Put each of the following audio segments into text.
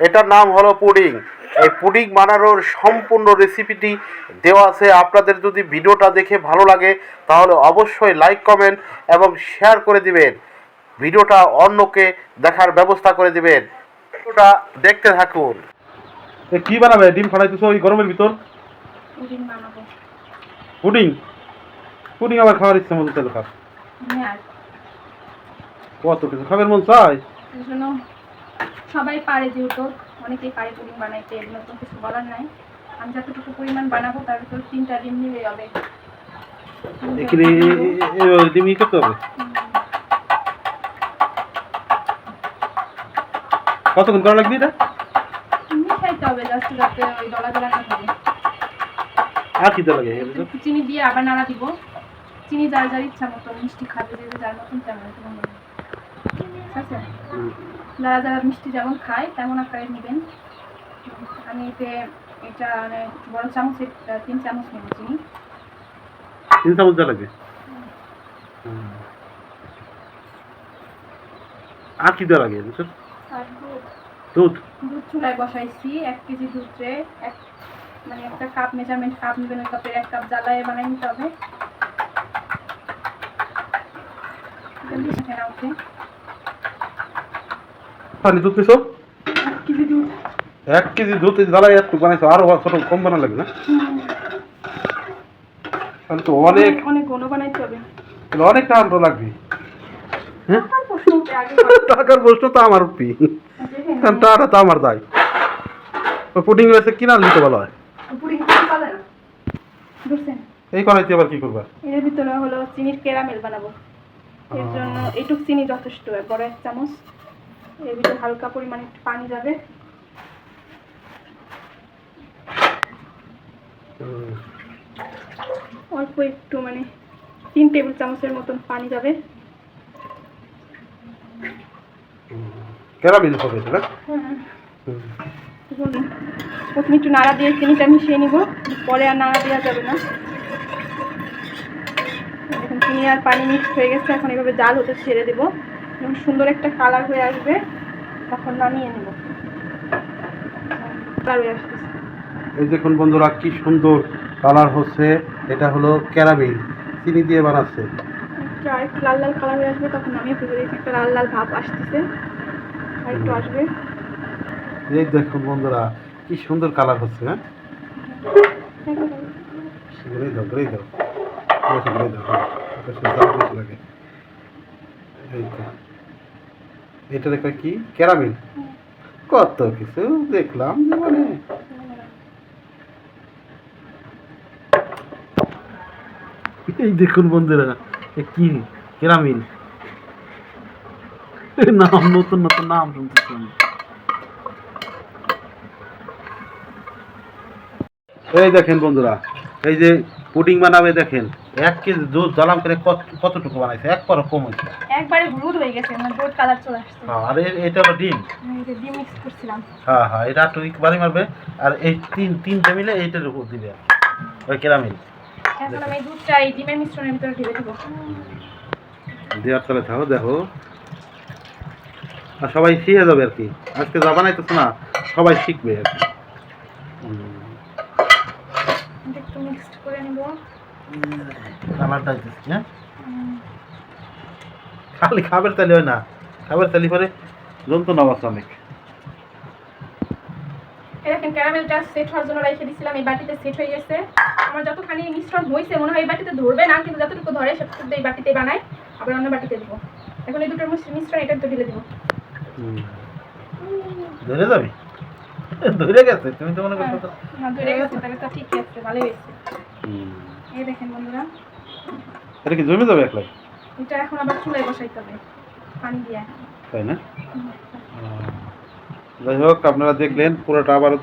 এটার নাম হলো পুডিং। এই পুডিং বানানোর সম্পূর্ণ রেসিপিটি দেওয়া আছে। আপনাদের যদি ভিডিওটা দেখে ভালো লাগে তাহলে অবশ্যই লাইক কমেন্ট এবং শেয়ার করে দিবেন। ভিডিওটা অন্যকে দেখার ব্যবস্থা করে দিবেন। ভিডিওটা দেখতে থাকুন। কি বানাবে? ডিম ফাটাইতেছো ওই গরমের ভিতর? পুডিং বানাবো। পুডিং? পুডিং আবার খাওয়ার ইচ্ছা মতো তেল খাস? হ্যাঁ, কত কিছু খাবার মন চায়। এই জন্য সবাই পারে, যেহেতু অনেকেই পারে পুডিং বানাইতে, এগুলো তো কিছু বলার নাই। আমি যতটুকু পরিমাণ বানাবো তার ভিতর 3টা ডিম নিলেই হবে। এখানে ডিম ই করতে হবে। কতক্ষণ করা লাগবে এটা? মিশাইতে হবে জাস্ট, যাতে ওই দলা দলা না থাকে। আর কি দেওয়া লাগে? চিনি দিয়ে আবার নাড়া দিব। চিনি যার যার ইচ্ছা মতো মিষ্টি খাবে, যে যার মতন তেমন ঠিক আছে। যারা যারা মিষ্টি যেমন খায় তেমন আকারে নেবেন। আমি এটা মানে বড় চামচের 3 চামচ নেব চিনি। 3 চামচ দেওয়া লাগে। আর কি দেওয়া লাগে? আর দুধ চুলায় বসাইছি। 1 কেজি দুধে মানে একটা কাপ মেজারমেন্ট কাপ নেবেন, ওই কাপের 1 কাপ জ্বালায় বানাই নিতে হবে। পানি দুধ দিছো? 1 কেজি দুধ। 1 কেজি দুধ জ্বালাই একটু বানাইছো, আরো ছোট কম বানা লাগবে না? তাহলে তো অনেক অনেক ঘন বানাইতে হবে। তাহলে অনেক টাকা লাগবে। হ্যাঁ, টাকার প্রশ্ন তো আমার উপি, কারণ টাকাটা তো আমার দায়। পুডিং হয়েছে কিনা নিতে ভালো হয়। এই করাইতে আবার কি করবা? এর ভিতরে হলো চিনির ক্যারামেল বানাবো। এর জন্য এইটুক চিনি যথেষ্ট, বড় 1 চামচ। এর ভিতরে হালকা পরিমাণে একটু পানি যাবে। অল্প একটু মানে 3 টেবিল চামচের মতন পানি যাবে। ক্যারামেল হবে এটা? হ্যাঁ, প্রথমে একটু নাড়া দিয়ে চিনিটা মিশিয়ে নিব, পরে আর নাড়া দেওয়া যাবে না। এখন চিনি আর পানি মিক্সড হয়ে গেছে। এখন এভাবে জাল হতে ছেড়ে দেবো। যখন সুন্দর একটা কালার হয়ে আসবে তখন নামিয়ে নেব। কালার হয়ে আসতেছে। এই দেখুন বন্ধুরা, কি সুন্দর কালার হচ্ছে। এটা হলো ক্যারামেল, চিনি দিয়ে বানাচ্ছে। আর একটু লাল লাল কালার হয়ে আসবে তখন নামিয়ে ফেলবো। একটা লাল লাল ভাব আসতেছে, আর একটু আসবে। এই দেখুন বন্ধুরা, কি সুন্দর কালার হচ্ছে। হ্যাঁ, ঘুরেই দাও ঘুরেই দাও ঘুরেই দাও। বেশি লাগে। এই তো, এটা দেখা কি ক্যারামেল? কত কিছু দেখলাম যে মানে। এই দেখুন বন্ধুরা, কি ক্যারামেল নাম, নতুন নতুন নাম শুনতেছি। এই দেখেন বন্ধুরা, এই যে পুডিং বানাবে দেখেন, 1 কেজি দুধ জ্বালাম করে কতটুকু বানাইছে? এক পর কম হয়েছে, একবারে হলুদ হয়ে গেছে, মানে দুধ কালার চলে আসছে। আর এটা হলো ডিম। এই যে ডিম মিক্স করছিলাম। হ্যাঁ হ্যাঁ, এটা একটু বাড়ি মারবে। আর এই তিনটে মিলে এইটার উপর দিবে ওই ক্যারামেল। এখন আমি দুধটা এই ডিমের মিশ্রণের ভিতরে ঢেলে দেবো। দেওয়ার তলে থাকো, দেখো। আর সবাই শিখে যাবে আর কি, আজকে যা বানাইতেছে না সবাই শিখবে আর কি। একটু মিক্সড করে নেব। কালারটা দিচ্ছি। হ্যাঁ, খালি খাবার তালি হয় না, খাবার তালি পরে যন্ত্রণা আছে অনেক। এরকম ক্যারামেলটা সেট হওয়ার জন্য রেখে দিয়েছিলাম। এই বাটিতে সেট হয়ে গেছে। আমার যতখানি মিশ্রণ হয়েছে মনে হয় এই বাটিতে ধরবে না, কিন্তু যতটুকু ধরে সেটুকু এই বাটিতে বানাই, আবার অন্য বাটিতে দেবো। এখন এই দুটোর মিশ্রণ এটা তো ঢেলে দেবো। ধরে যাবি? ধরে গেছে? তুমি তো মনে করছো না, ধরে গেছে, তাহলে তো ঠিকই আছে, ভালোই হয়েছে। এই দেখেন বন্ধুরা, এটা কি জমে যাবে একলাই? এটা এখন আবার চুলায় বসাইতে হবে পানি দিয়ে, তাই না? যাই হোক, আপনারা দেখলেন পুরোটা। আবার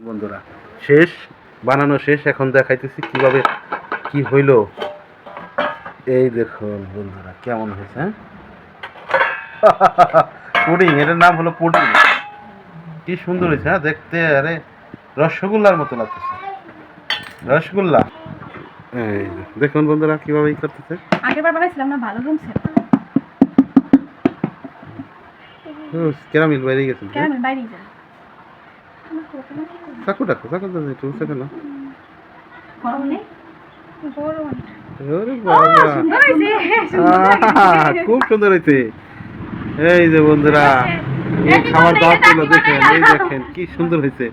বন্ধুরা, শেষ বানানো শেষ। এখন দেখাইতেছি কিভাবে কি হইল। এই দেখুন বন্ধুরা, কেমন হয়েছে। পুডিং, এটার নাম হলো পুডিং। কি সুন্দর হয়েছে, হ্যাঁ দেখতে, আরে রসগোল্লার মতো লাগতেছে, রসগোল্লা। এই যে, দেখুন বন্ধুরা কিভাবে ই করতেছে। আগেরবার বানাইছিলাম না, ভালো জমছে। ক্যারামেল বাইরে গেছে। কেন বাইরে যান? চাকু ডাকো, চাকু দাও একটু, চাকু না। গরম নেই? গরম। ওরে বাবা, সুন্দর হয়েছে। খুব সুন্দর হয়েছে। এই যে বন্ধুরা, এই খাবার দাওয়াত গুলো দেখেন, এই দেখেন কি সুন্দর হয়েছে।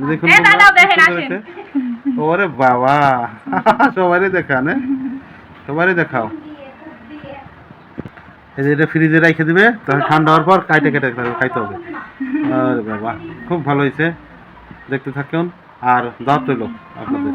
দেখুন এই দাদাও দেখেন, সুন্দর হয়েছে। ওরে বাবা, সবারই দেখান, সবারই দেখাও। এই যে এটা ফ্রিজে রেখে দিবে, তখন ঠান্ডা হওয়ার পর কাইটে কেটে খাইতে হবে। আরে বাবা, খুব ভালো হয়েছে, দেখতে থাকুন। আর দাওয়াত রইল আপনাদের।